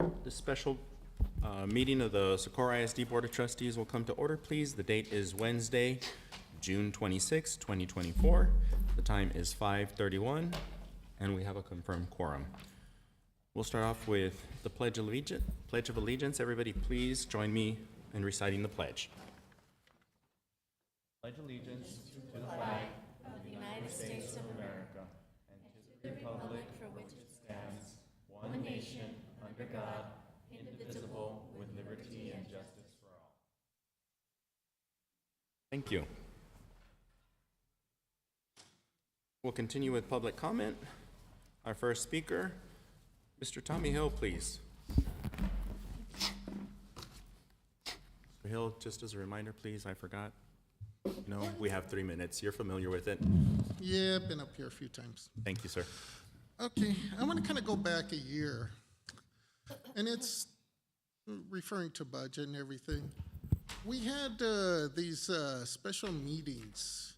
The special meeting of the Socorro ISD Board of Trustees will come to order, please. The date is Wednesday, June 26, 2024. The time is 5:31, and we have a confirmed quorum. We'll start off with the Pledge of Allegiance. Pledge of Allegiance. Everybody, please join me in reciting the pledge. Pledge allegiance to the flag of the United States of America and to the republic for which it stands, one nation, under God, indivisible, with liberty and justice for all. Thank you. We'll continue with public comment. Our first speaker, Mr. Tommy Hill, please. Mr. Hill, just as a reminder, please, I forgot. You know, we have 3 minutes. You're familiar with it. Yeah, I've been up here a few times. Thank you, sir. Okay, I want to kind of go back a year, and it's referring to budget and everything. We had these special meetings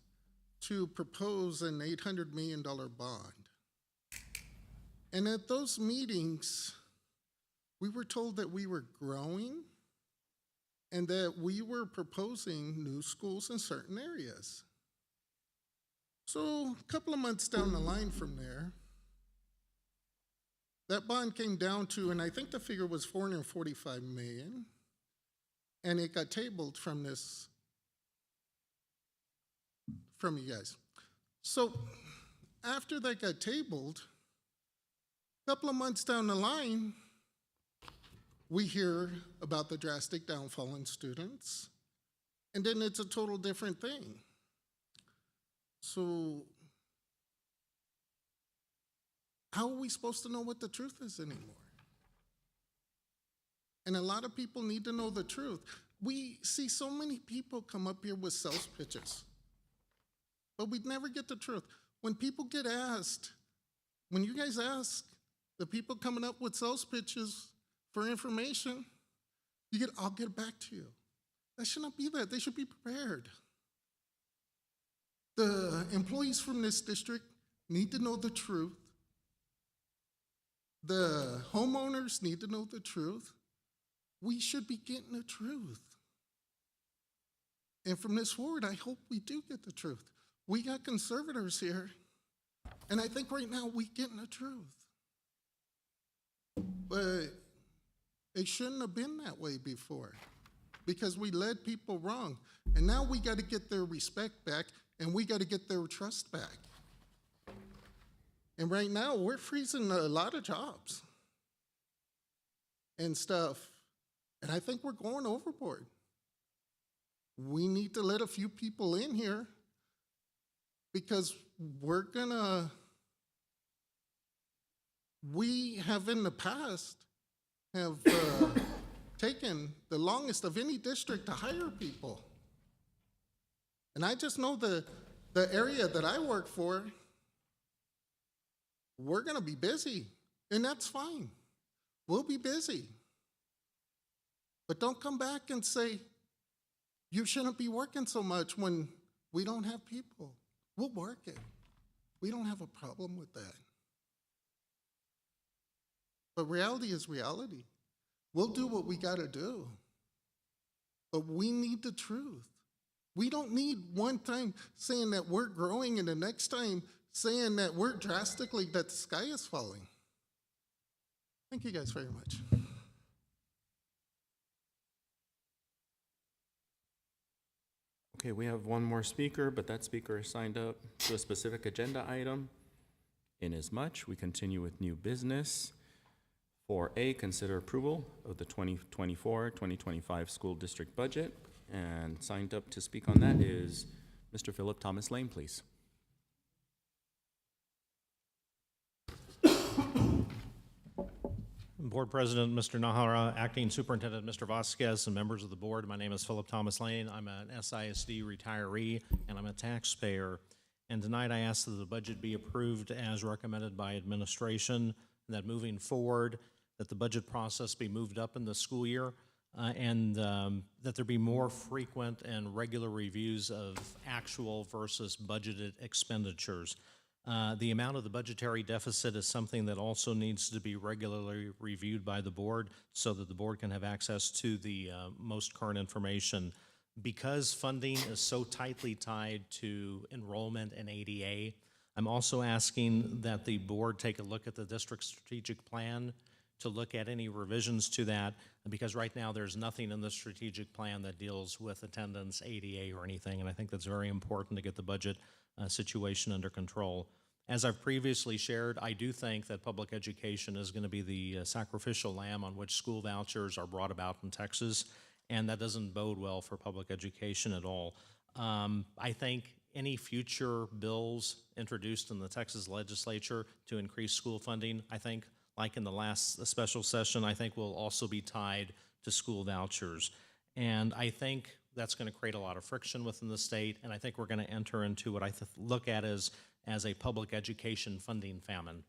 to propose an $800 million bond. And at those meetings, we were told that we were growing and that we were proposing new schools in certain areas. So a couple of months down the line from there, that bond came down to, and I think the figure was $445 million, and it got tabled from you guys. So after that got tabled, a couple of months down the line, we hear about the drastic downfall in students, and then it's a total different thing. So how are we supposed to know what the truth is anymore? And a lot of people need to know the truth. We see so many people come up here with sales pitches, but we never get the truth. When people get asked, when you guys ask the people coming up with sales pitches for information, you get, I'll get back to you. That should not be that. They should be prepared. The employees from this district need to know the truth. The homeowners need to know the truth. We should be getting the truth. And from this forward, I hope we do get the truth. We got conservators here, and I think right now we getting the truth. But it shouldn't have been that way before because we led people wrong. And now we got to get their respect back, and we got to get their trust back. And right now, we're freezing a lot of jobs and stuff. And I think we're going overboard. We need to let a few people in here because we have in the past have taken the longest of any district to hire people. And I just know the area that I work for, we're going to be busy, and that's fine. We'll be busy. But don't come back and say, you shouldn't be working so much when we don't have people. We'll work it. We don't have a problem with that. But reality is reality. We'll do what we got to do. But we need the truth. We don't need one time saying that we're growing and the next time saying that we're drastically, that the sky is falling. Thank you guys very much. Okay, we have one more speaker, but that speaker is signed up to a specific agenda item. Inasmuch, we continue with new business. 4A, consider approval of the 2024-2025 school district budget. And signed up to speak on that is Mr. Philip Thomas Lane, please. Board President, Mr. Nahara, Acting Superintendent, Mr. Vasquez, and members of the board, my name is Philip Thomas Lane. I'm an SISD retiree, and I'm a taxpayer. And tonight I ask that the budget be approved as recommended by administration, and that moving forward, that the budget process be moved up in the school year, and that there be more frequent and regular reviews of actual versus budgeted expenditures. The amount of the budgetary deficit is something that also needs to be regularly reviewed by the board so that the board can have access to the most current information. Because funding is so tightly tied to enrollment and ADA, I'm also asking that the board take a look at the district strategic plan to look at any revisions to that, because right now there's nothing in the strategic plan that deals with attendance, ADA, or anything, and I think that's very important to get the budget situation under control. As I've previously shared, I do think that public education is going to be the sacrificial lamb on which school vouchers are brought about in Texas, and that doesn't bode well for public education at all. I think any future bills introduced in the Texas legislature to increase school funding, I think, like in the last special session, I think will also be tied to school vouchers. And I think that's going to create a lot of friction within the state, and I think we're going to enter into what I look at as a public education funding famine.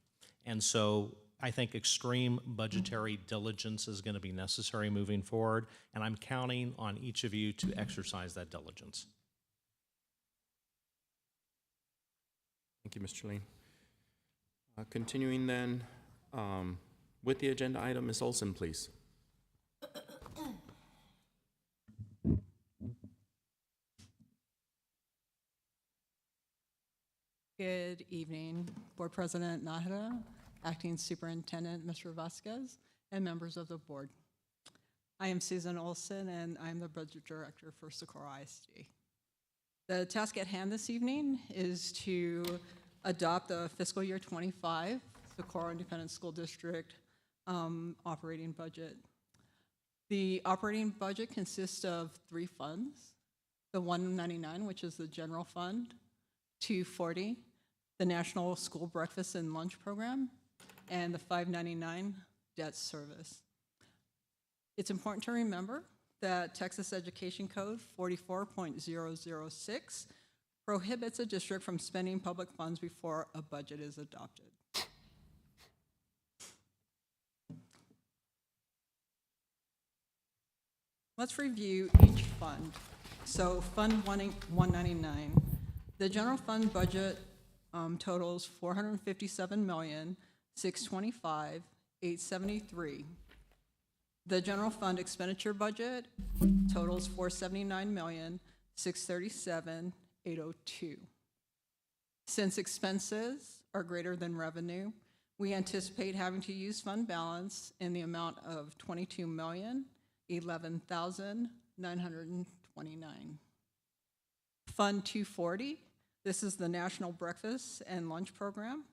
And so I think extreme budgetary diligence is going to be necessary moving forward, and I'm counting on each of you to exercise that diligence. Thank you, Mr. Lane. Continuing then with the agenda item, Ms. Olson, please. Good evening, Board President Nahara, Acting Superintendent Mr. Vasquez, and members of the board. I am Susan Olson, and I'm the Budget Director for Socorro ISD. The task at hand this evening is to adopt the fiscal year 25 Socorro Independent School District operating budget. The operating budget consists of 3 funds: the 199, which is the general fund, 240, the National School Breakfast and Lunch Program, and the 599 debt service. It's important to remember that Texas Education Code 44.006 prohibits a district from spending public funds before a budget is adopted. Let's review each fund. So Fund 199, the general fund budget totals $457,625,873. The general fund expenditure budget totals $479,637,802. Since expenses are greater than revenue, we anticipate having to use fund balance in the amount of $22,011,929. Fund 240, this is the National Breakfast and Lunch Program,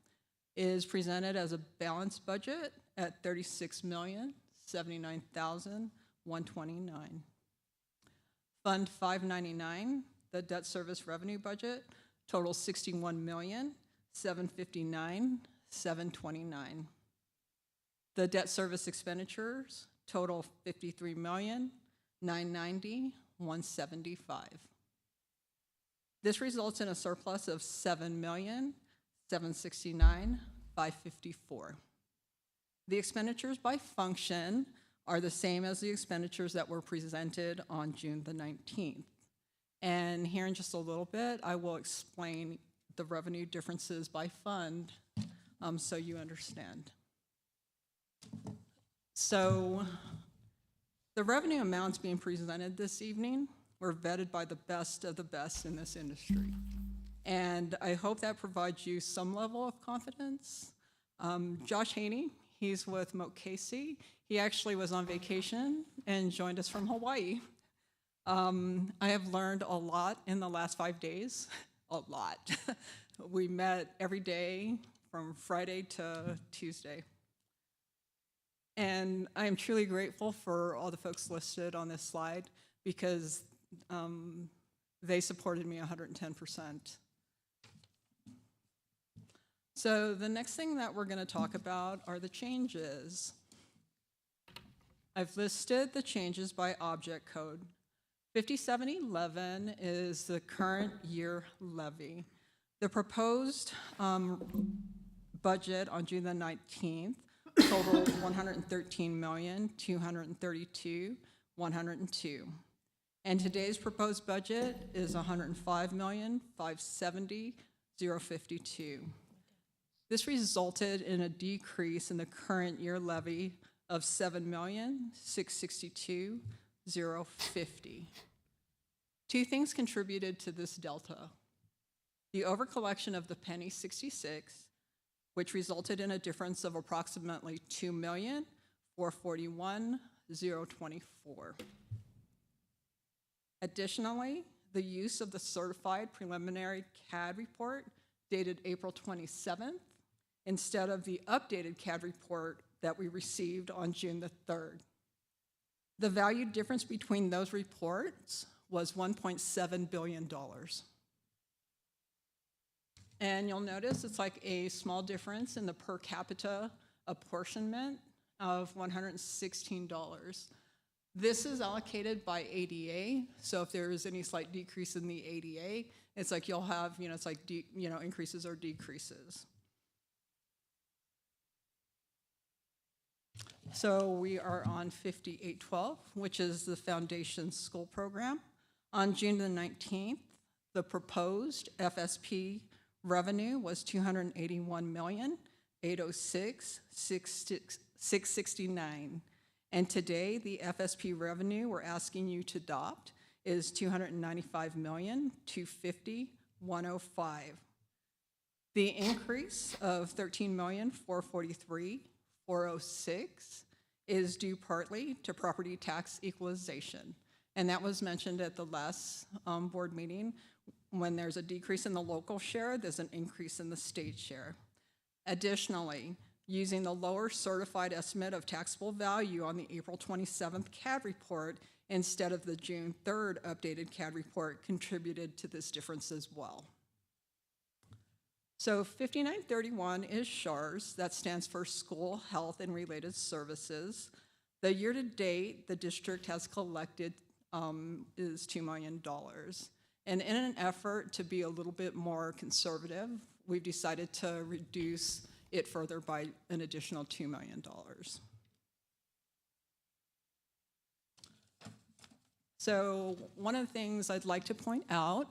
is presented as a balanced budget at $36,079,129. Fund 599, the debt service revenue budget, totals $61,759,729. The debt service expenditures total $53,990,175. This results in a surplus of $7,769,554. The expenditures by function are the same as the expenditures that were presented on June the 19th. And here in just a little bit, I will explain the revenue differences by fund so you understand. So the revenue amounts being presented this evening were vetted by the best of the best in this industry. And I hope that provides you some level of confidence. Josh Haney, he's with Moat Casey. He actually was on vacation and joined us from Hawaii. I have learned a lot in the last 5 days, a lot. We met every day from Friday to Tuesday. And I am truly grateful for all the folks listed on this slide because they supported me 110%. So the next thing that we're going to talk about are the changes. I've listed the changes by object code. 5711 is the current year levy. The proposed budget on June the 19th totaled $113,232,102. And today's proposed budget is $105,570,052. This resulted in a decrease in the current year levy of $7,662,050. Two things contributed to this delta. The overcollection of the penny 66, which resulted in a difference of approximately $2,441,024. Additionally, the use of the certified preliminary CAD report dated April 27th instead of the updated CAD report that we received on June the 3rd. The value difference between those reports was $1.7 billion. And you'll notice it's like a small difference in the per capita apportionment of $116. This is allocated by ADA, so if there is any slight decrease in the ADA, it's like you'll have, it's like, increases or decreases. So we are on 5812, which is the Foundation School Program. On June the 19th, the proposed FSP revenue was $281,806,669. And today, the FSP revenue we're asking you to adopt is $295,250,105. The increase of $13,443,406 is due partly to property tax equalization. And that was mentioned at the last board meeting. When there's a decrease in the local share, there's an increase in the state share. Additionally, using the lower certified estimate of taxable value on the April 27th CAD report instead of the June 3rd updated CAD report contributed to this difference as well. So 5931 is SHARS, that stands for School Health and Related Services. The year-to-date the district has collected is $2 million. And in an effort to be a little bit more conservative, we've decided to reduce it further by an additional $2 million. So one of the things I'd like to point out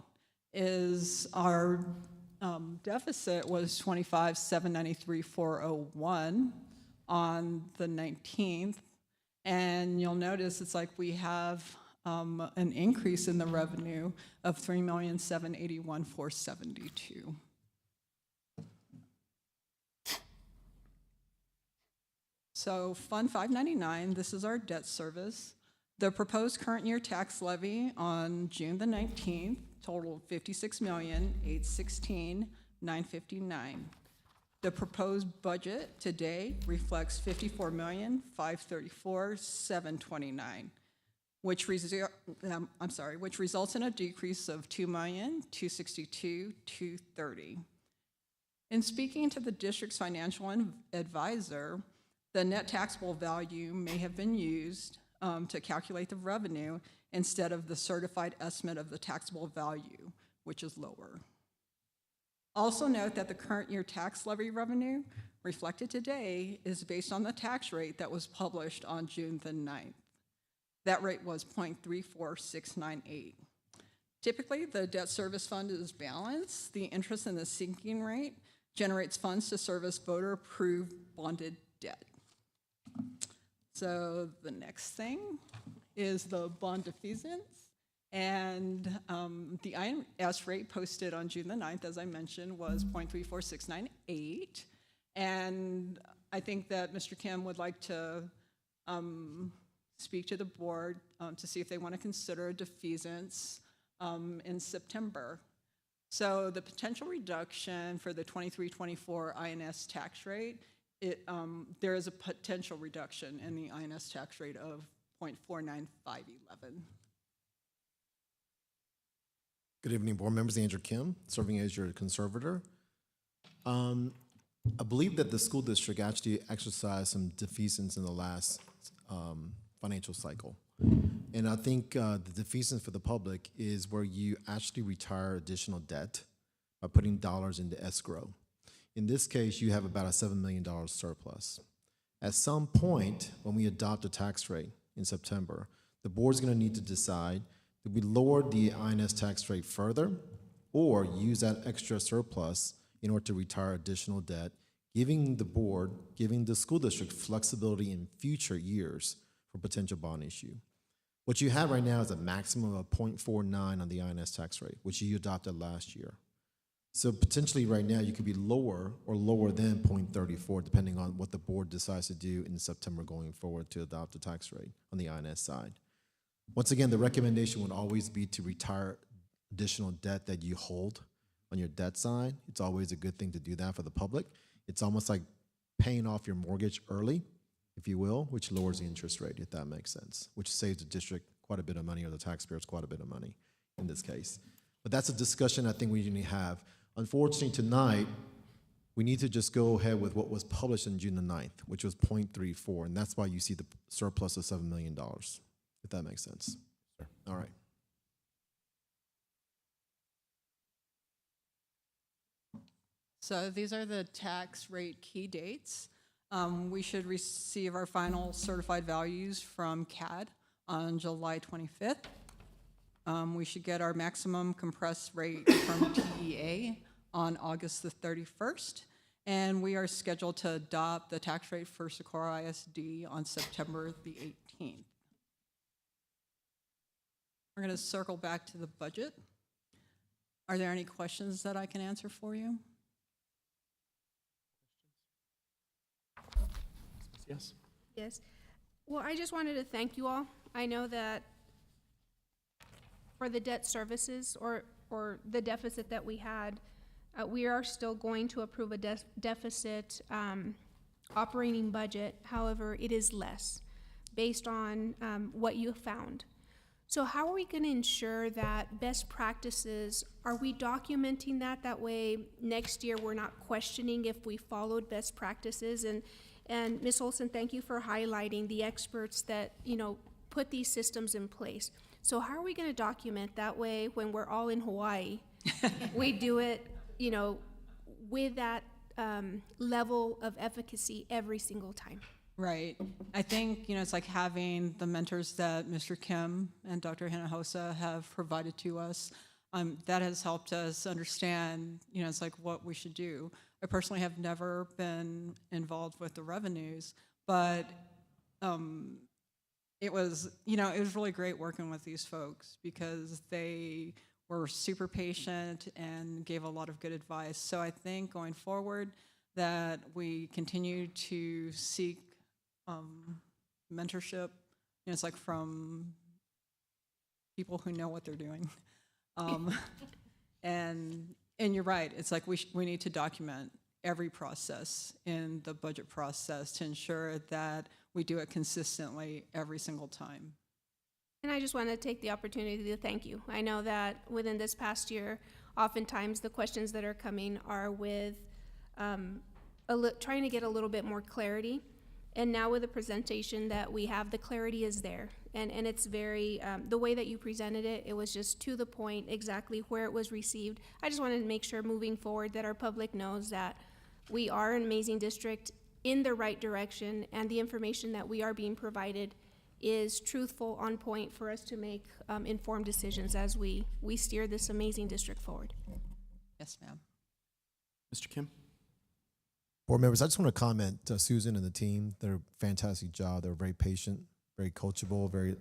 is our deficit was $25,793,401 on the 19th, and you'll notice it's like we have an increase in the revenue of $3,781,472. So Fund 599, this is our debt service. The proposed current year tax levy on June the 19th totaled $56,816,959. The proposed budget today reflects $54,534,729, which results in a decrease of $2,262,230. In speaking to the district's financial advisor, the net taxable value may have been used to calculate the revenue instead of the certified estimate of the taxable value, which is lower. Also note that the current year tax levy revenue reflected today is based on the tax rate that was published on June the 9th. That rate was 0.34698. Typically, the debt service fund is balanced. The interest in the sinking rate generates funds to service voter-approved bonded debt. So the next thing is the bond defeasance. And the INS rate posted on June the 9th, as I mentioned, was 0.34698. And I think that Mr. Kim would like to speak to the board to see if they want to consider a defeasance in September. So the potential reduction for the 23-24 INS tax rate, there is a potential reduction in the INS tax rate of 0.49511. Good evening, board members. Andrew Kim, serving as your conservator. I believe that the school district actually exercised some defeasance in the last financial cycle. And I think the defeasance for the public is where you actually retire additional debt by putting dollars into escrow. In this case, you have about a $7 million surplus. At some point, when we adopt a tax rate in September, the board's going to need to decide, do we lower the INS tax rate further or use that extra surplus in order to retire additional debt giving the board, giving the school district flexibility in future years for potential bond issue. What you have right now is a maximum of 0.49 on the INS tax rate, which you adopted last year. So potentially right now you could be lower or lower than 0.34, depending on what the board decides to do in September going forward to adopt the tax rate on the INS side. Once again, the recommendation would always be to retire additional debt that you hold on your debt side. It's always a good thing to do that for the public. It's almost like paying off your mortgage early, if you will, which lowers the interest rate, if that makes sense, which saves the district quite a bit of money, or the taxpayers quite a bit of money in this case. But that's a discussion I think we need to have. Unfortunately, tonight, we need to just go ahead with what was published on June the 9th, which was 0.34, and that's why you see the surplus of $7 million, if that makes sense. Sure. All right. So these are the tax rate key dates. We should receive our final certified values from CAD on July 25th. We should get our maximum compressed rate from TEA on August the 31st. And we are scheduled to adopt the tax rate for Socorro ISD on September the 18th. We're going to circle back to the budget. Are there any questions that I can answer for you? Yes. Yes. Well, I just wanted to thank you all. I know that for the debt services or the deficit that we had, we are still going to approve a deficit operating budget. However, it is less based on what you found. So how are we going to ensure that best practices, are we documenting that? That way next year we're not questioning if we followed best practices. And Ms. Olson, thank you for highlighting the experts that, put these systems in place. So how are we going to document that way when we're all in Hawaii? We do it, with that level of efficacy every single time. Right. I think, it's like having the mentors that Mr. Kim and Dr. Hinojosa have provided to us. That has helped us understand, it's like what we should do. I personally have never been involved with the revenues, but it was really great working with these folks because they were super patient and gave a lot of good advice. So I think going forward that we continue to seek mentorship, it's like from people who know what they're doing. And you're right, it's like we need to document every process in the budget process to ensure that we do it consistently every single time. And I just want to take the opportunity to thank you. I know that within this past year, oftentimes the questions that are coming are with trying to get a little bit more clarity. And now with the presentation that we have, the clarity is there. And it's very, the way that you presented it, it was just to the point exactly where it was received. I just wanted to make sure moving forward that our public knows that we are an amazing district in the right direction, and the information that we are being provided is truthful, on point for us to make informed decisions as we steer this amazing district forward. Yes, ma'am. Mr. Kim? Board members, I just want to comment to Susan and the team. They're a fantastic job. They're very patient, very coachable,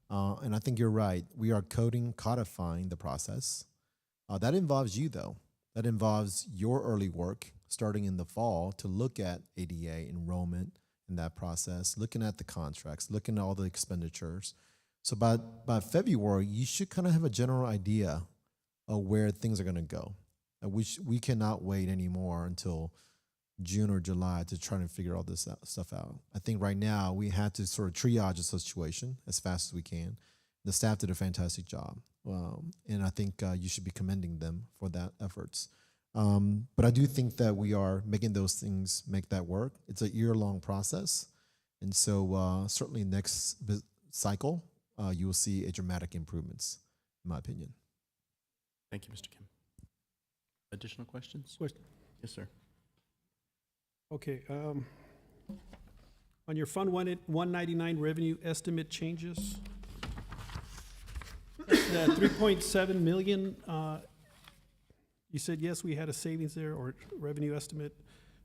and I think you're right. We are codifying the process. That involves you, though. That involves your early work starting in the fall to look at ADA enrollment in that process, looking at the contracts, looking at all the expenditures. So by February, you should kind of have a general idea of where things are going to go. We cannot wait anymore until June or July to try to figure all this stuff out. I think right now we had to sort of triage the situation as fast as we can. The staff did a fantastic job, and I think you should be commending them for that efforts. But I do think that we are making those things make that work. It's a year-long process, and so certainly next cycle you will see a dramatic improvements, in my opinion. Thank you, Mr. Kim. Additional questions? Question. Yes, sir. Okay, on your Fund 199 revenue estimate changes, the 3.7 million, you said, yes, we had a savings there, or revenue estimate.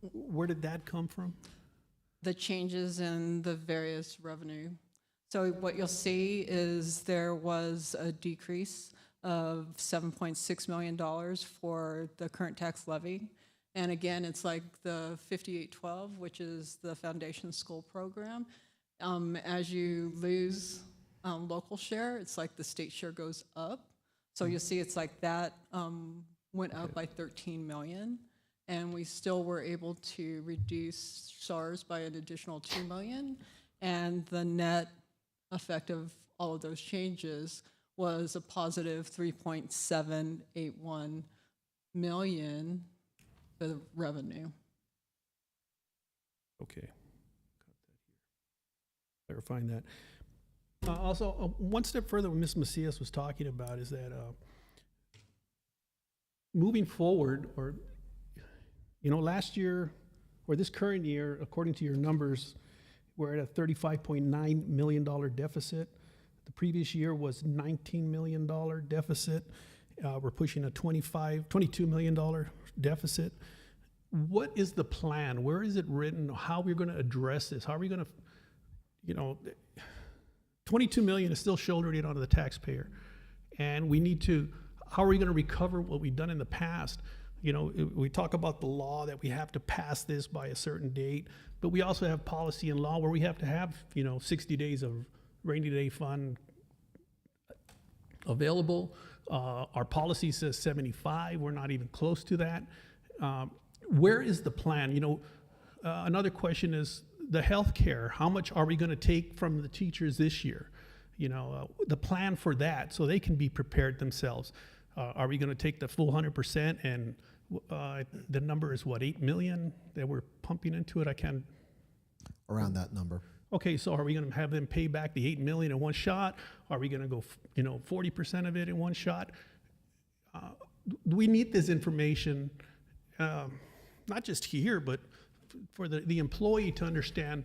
Where did that come from? The changes in the various revenue. So what you'll see is there was a decrease of $7.6 million for the current tax levy. And again, it's like the 5812, which is the foundation school program. As you lose local share, it's like the state share goes up. So you'll see it's like that went up by 13 million. And we still were able to reduce SARS by an additional 2 million. And the net effect of all of those changes was a positive 3.781 million for the revenue. Okay. Clarifying that. Also, one step further, what Ms. Macias was talking about is that moving forward, or last year or this current year, according to your numbers, we're at a $35.9 million deficit. The previous year was $19 million deficit. We're pushing a $22 million deficit. What is the plan? Where is it written? How are we going to address this? How are we going to, 22 million is still shouldered in onto the taxpayer. And we need to, how are we going to recover what we've done in the past? We talk about the law that we have to pass this by a certain date, but we also have policy and law where we have to have, 60 days of rainy day fund available. Our policy says 75. We're not even close to that. Where is the plan? Another question is the health care. How much are we going to take from the teachers this year? The plan for that so they can be prepared themselves. Are we going to take the full 100% and the number is what, 8 million that we're pumping into it? I can't. Around that number. Okay, so are we going to have them pay back the 8 million in one shot? Are we going to go, 40% of it in one shot? We need this information, not just here, but for the employee to understand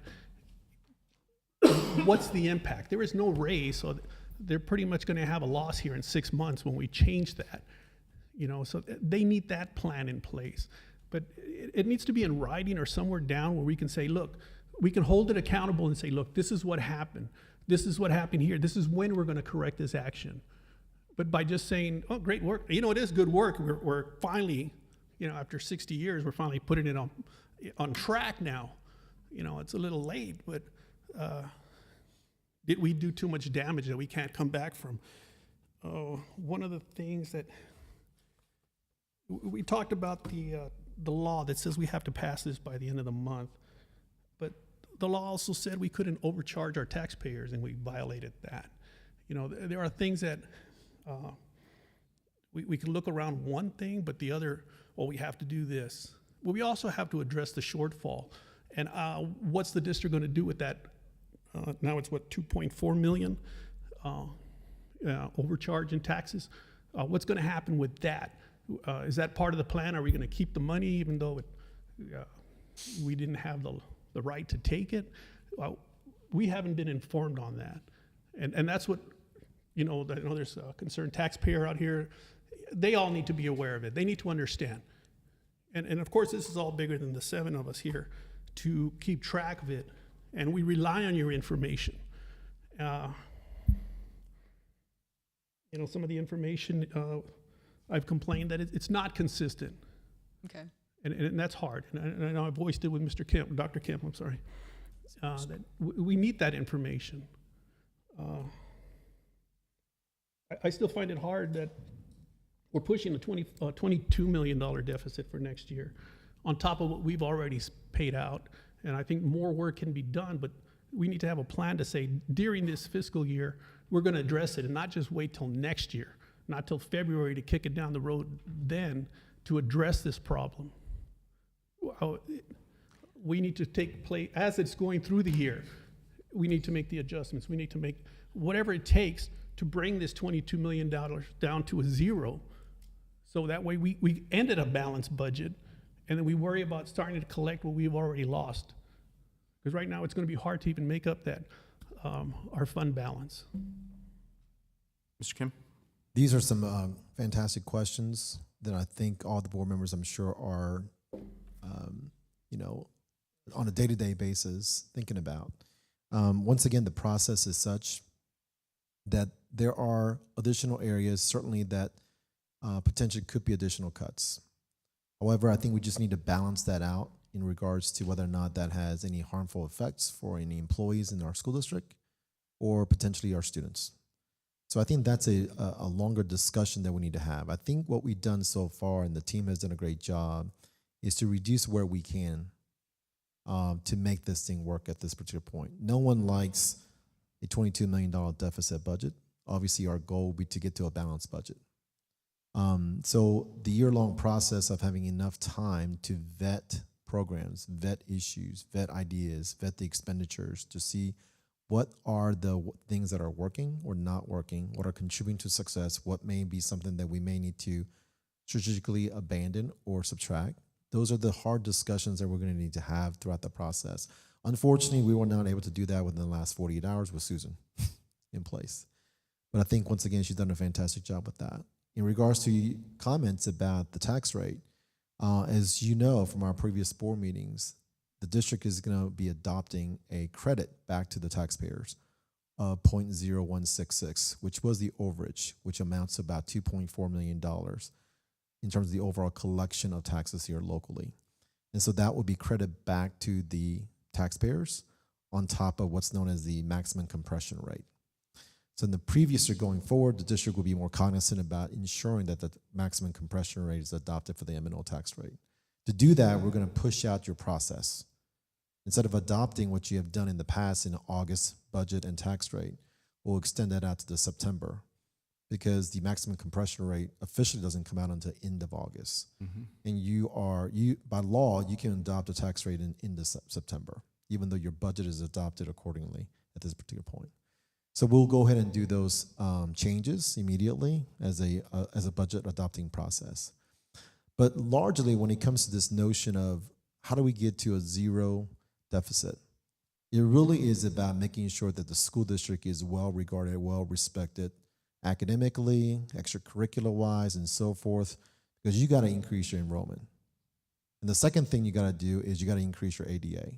what's the impact. There is no raise, so they're pretty much going to have a loss here in 6 months when we change that. So they need that plan in place. But it needs to be in writing or somewhere down where we can say, look, we can hold it accountable and say, look, this is what happened. This is what happened here. This is when we're going to correct this action. But by just saying, oh, great work. It is good work. We're finally, after 60 years, we're finally putting it on track now. It's a little late, but did we do too much damage that we can't come back from? One of the things that we talked about the law that says we have to pass this by the end of the month, but the law also said we couldn't overcharge our taxpayers, and we violated that. There are things that we can look around one thing, but the other, we have to do this. Well, we also have to address the shortfall, and what's the district going to do with that? Now it's what, 2.4 million overcharge in taxes. What's going to happen with that? Is that part of the plan? Are we going to keep the money even though we didn't have the right to take it? We haven't been informed on that. And that's what, I know there's a concerned taxpayer out here. They all need to be aware of it. They need to understand. And of course, this is all bigger than the 7 of us here to keep track of it. And we rely on your information. Some of the information, I've complained that it's not consistent. Okay. And that's hard. And I know I voiced it with Mr. Kemp, Dr. Kemp, I'm sorry. That we need that information. I still find it hard that we're pushing a $22 million deficit for next year on top of what we've already paid out. And I think more work can be done, but we need to have a plan to say during this fiscal year, we're going to address it and not just wait till next year, not till February to kick it down the road then to address this problem. We need to take place, as it's going through the year, we need to make the adjustments. We need to make whatever it takes to bring this $22 million down to a zero. So that way we end at a balanced budget, and then we worry about starting to collect what we've already lost. Because right now it's going to be hard to even make up that, our fund balance. Mr. Kim? These are some fantastic questions that I think all the board members, I'm sure, are on a day-to-day basis thinking about. Once again, the process is such that there are additional areas certainly that potentially could be additional cuts. However, I think we just need to balance that out in regards to whether or not that has any harmful effects for any employees in our school district or potentially our students. So I think that's a longer discussion that we need to have. I think what we've done so far, and the team has done a great job, is to reduce where we can to make this thing work at this particular point. No one likes a $22 million deficit budget. Obviously, our goal would be to get to a balanced budget. So the year-long process of having enough time to vet programs, vet issues, vet ideas, vet the expenditures to see what are the things that are working or not working, what are contributing to success, what may be something that we may need to strategically abandon or subtract. Those are the hard discussions that we're going to need to have throughout the process. Unfortunately, we were not able to do that within the last 48 hours with Susan in place. But I think, once again, she's done a fantastic job with that. In regards to comments about the tax rate, as you know from our previous board meetings, the district is going to be adopting a credit back to the taxpayers of 0.0166, which was the overage, which amounts to about $2.4 million in terms of the overall collection of taxes here locally. And so that will be credited back to the taxpayers on top of what's known as the maximum compression rate. So in the previous year going forward, the district will be more cognizant about ensuring that the maximum compression rate is adopted for the M&O tax rate. To do that, we're going to push out your process. Instead of adopting what you have done in the past in August budget and tax rate, we'll extend that out to the September, because the maximum compression rate officially doesn't come out until end of August. And by law, you can adopt a tax rate in September, even though your budget is adopted accordingly at this particular point. So we'll go ahead and do those changes immediately as a budget adopting process. But largely, when it comes to this notion of how do we get to a zero deficit, it really is about making sure that the school district is well regarded, well respected, academically, extracurricular-wise, and so forth, because you got to increase your enrollment. And the second thing you got to do is you got to increase your ADA.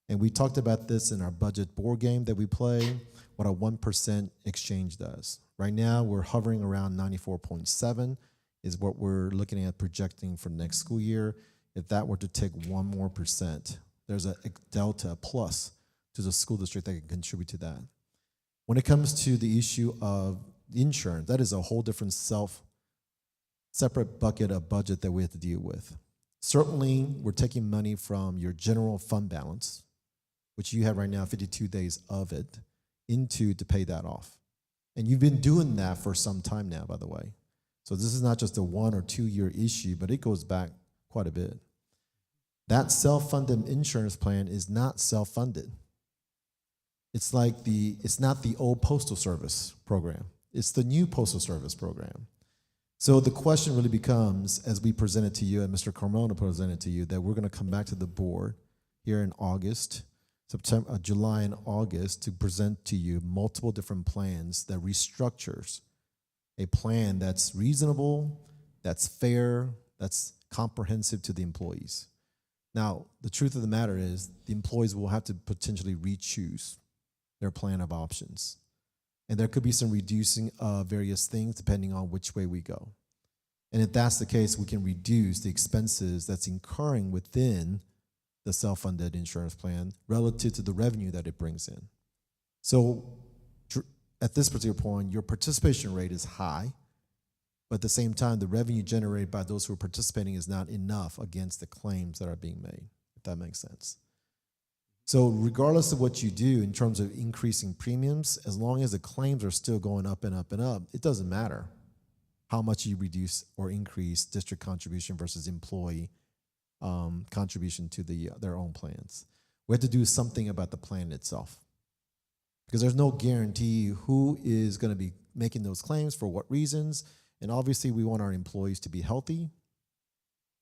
And we talked about this in our budget board game that we play, what a 1% exchange does. Right now, we're hovering around 94.7 is what we're looking at projecting for next school year. If that were to take 1 more %, there's a delta plus to the school district that can contribute to that. When it comes to the issue of insurance, that is a whole different separate bucket of budget that we have to deal with. Certainly, we're taking money from your general fund balance, which you have right now 52 days of it, to pay that off. And you've been doing that for some time now, by the way. So this is not just a 1 or 2 year issue, but it goes back quite a bit. That self-funded insurance plan is not self-funded. It's not the old Postal Service program. It's the new Postal Service program. So the question really becomes, as we present it to you, and Mr. Carmona presented to you, that we're going to come back to the board here in July and August to present to you multiple different plans that restructures a plan that's reasonable, that's fair, that's comprehensive to the employees. Now, the truth of the matter is the employees will have to potentially re-choose their plan of options. And there could be some reducing of various things depending on which way we go. And if that's the case, we can reduce the expenses that's incurring within the self-funded insurance plan relative to the revenue that it brings in. So at this particular point, your participation rate is high, but at the same time, the revenue generated by those who are participating is not enough against the claims that are being made, if that makes sense. So regardless of what you do in terms of increasing premiums, as long as the claims are still going up and up and up, it doesn't matter how much you reduce or increase district contribution versus employee contribution to their own plans. We have to do something about the plan itself, because there's no guarantee who is going to be making those claims for what reasons. And obviously, we want our employees to be healthy.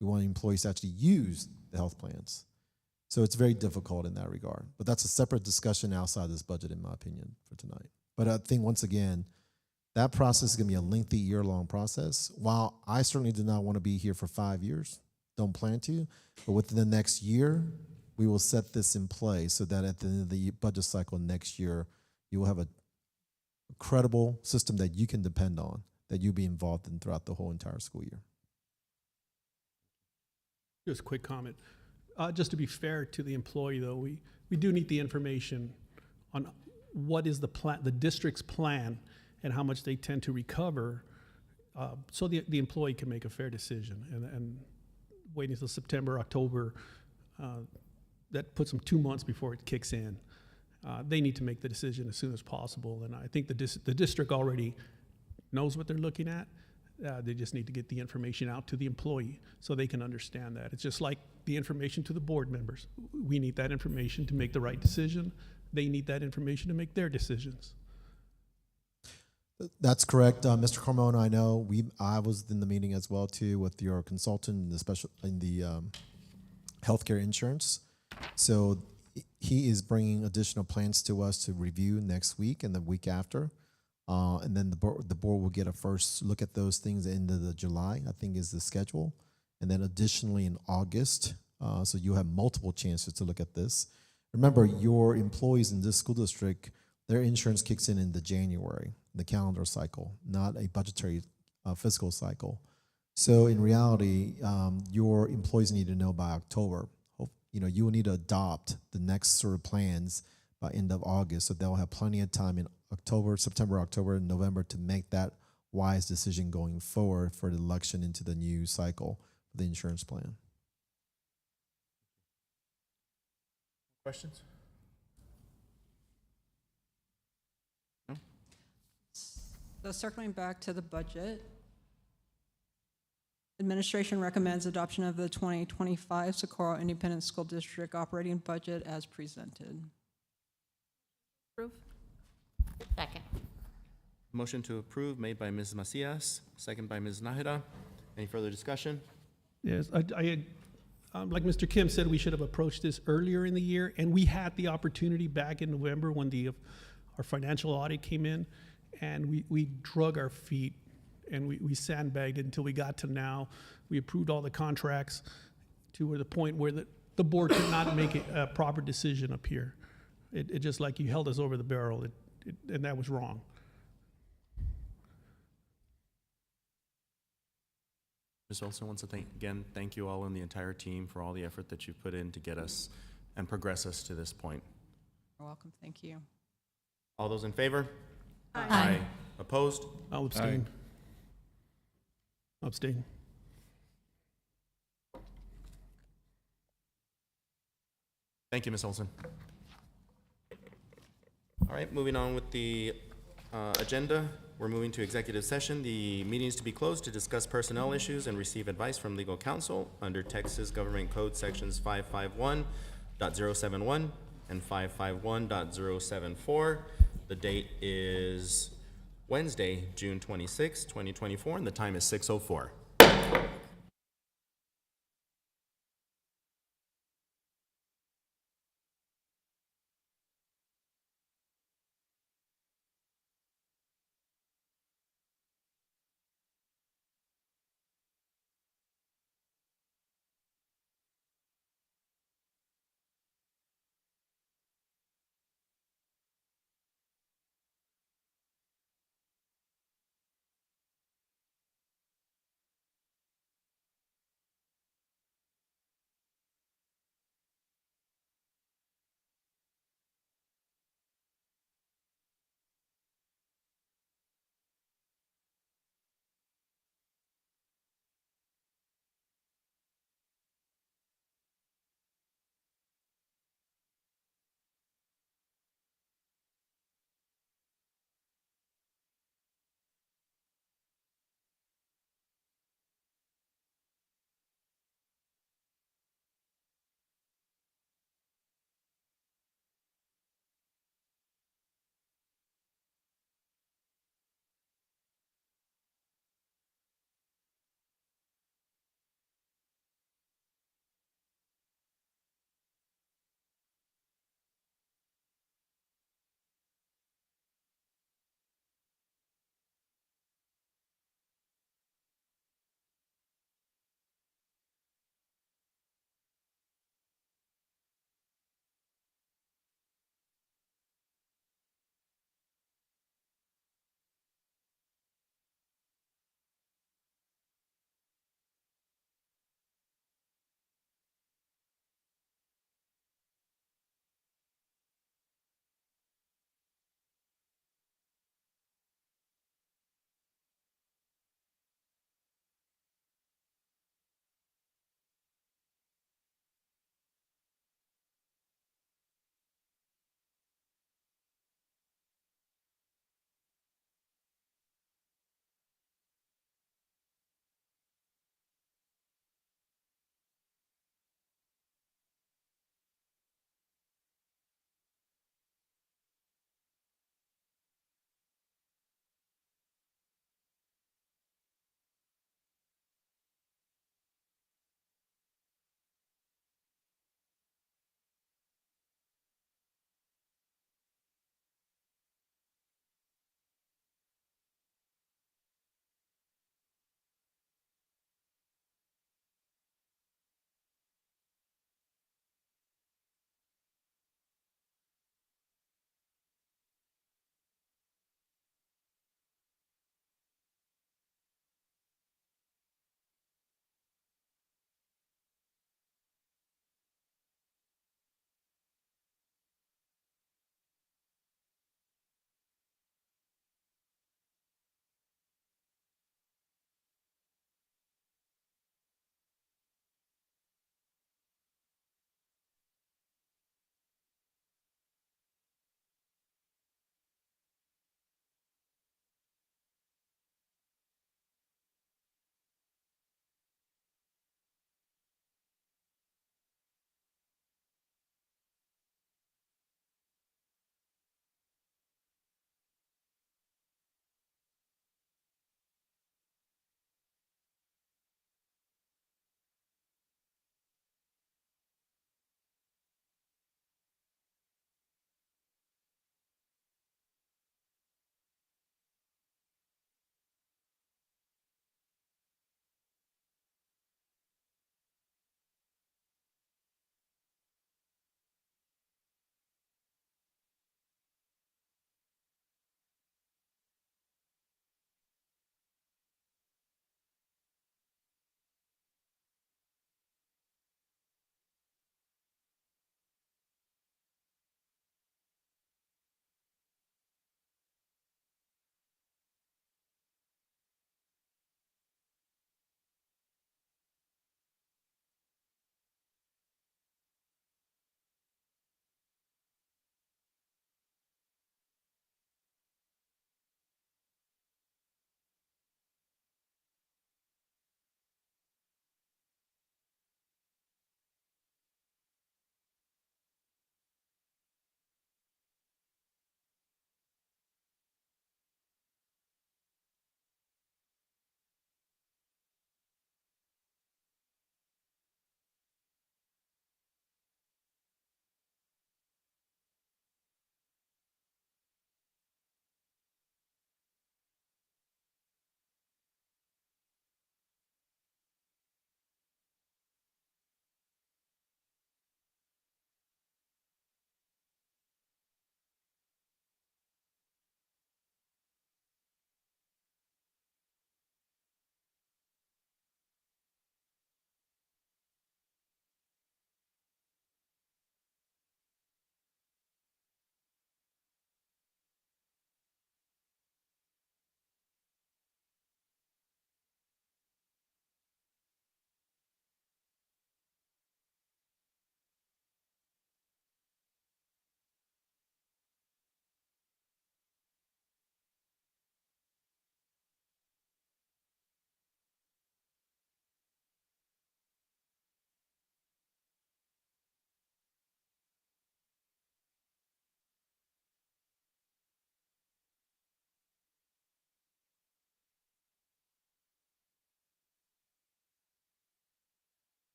We want employees to actually use the health plans. So it's very difficult in that regard. But that's a separate discussion outside this budget, in my opinion, for tonight. But I think, once again, that process is going to be a lengthy year-long process. While I certainly do not want to be here for 5 years, don't plan to. But within the next year, we will set this in place so that at the end of the budget cycle next year, you will have a credible system that you can depend on, that you'll be involved in throughout the whole entire school year. Just a quick comment. Just to be fair to the employee, though, we do need the information on what is the plan, the district's plan, and how much they tend to recover, so the employee can make a fair decision. And waiting until September, October, that puts them 2 months before it kicks in. They need to make the decision as soon as possible, and I think the district already knows what they're looking at. They just need to get the information out to the employee so they can understand that. It's just like the information to the board members. We need that information to make the right decision. They need that information to make their decisions. That's correct, Mr. Carmona. I know I was in the meeting as well too with your consultant in the healthcare insurance. So he is bringing additional plans to us to review next week and the week after. And then the board will get a first look at those things at the end of the July, I think is the schedule. And then additionally in August, so you'll have multiple chances to look at this. Remember, your employees in this school district, their insurance kicks in the January, the calendar cycle, not a budgetary fiscal cycle. So in reality, your employees need to know by October. You will need to adopt the next sort of plans by end of August, so they'll have plenty of time in September, October, and November to make that wise decision going forward for the election into the new cycle for the insurance plan. Questions? So circling back to the budget, administration recommends adoption of the 2025 Socorro Independent School District operating budget as presented. Approve. Second. Motion to approve made by Ms. Macias, second by Ms. Nahida. Any further discussion? Yes, like Mr. Kim said, we should have approached this earlier in the year, and we had the opportunity back in November when our financial audit came in, and we drug our feet and we sandbagged it until we got to now. We approved all the contracts to the point where the board could not make a proper decision up here. It just like you held us over the barrel, and that was wrong. Ms. Olson wants to thank you all and the entire team for all the effort that you've put in to get us and progress us to this point. You're welcome. Thank you. All those in favor? Aye. Opposed? I'll abstain. Abstain. Thank you, Ms. Olson. All right, moving on with the agenda. We're moving to executive session. The meeting is to be closed to discuss personnel issues and receive advice from legal counsel under Texas Government Code Sections 551.071 and 551.074. The date is Wednesday, June 26, 2024, and the time is 6:04.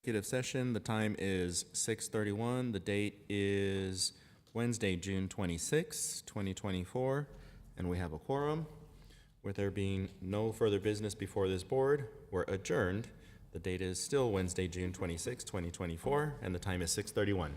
Executive session, the time is 6:31. The date is Wednesday, June 26, 2024, and we have a quorum. With there being no further business before this board, we're adjourned. The date is still Wednesday, June 26, 2024, and the time is 6:31.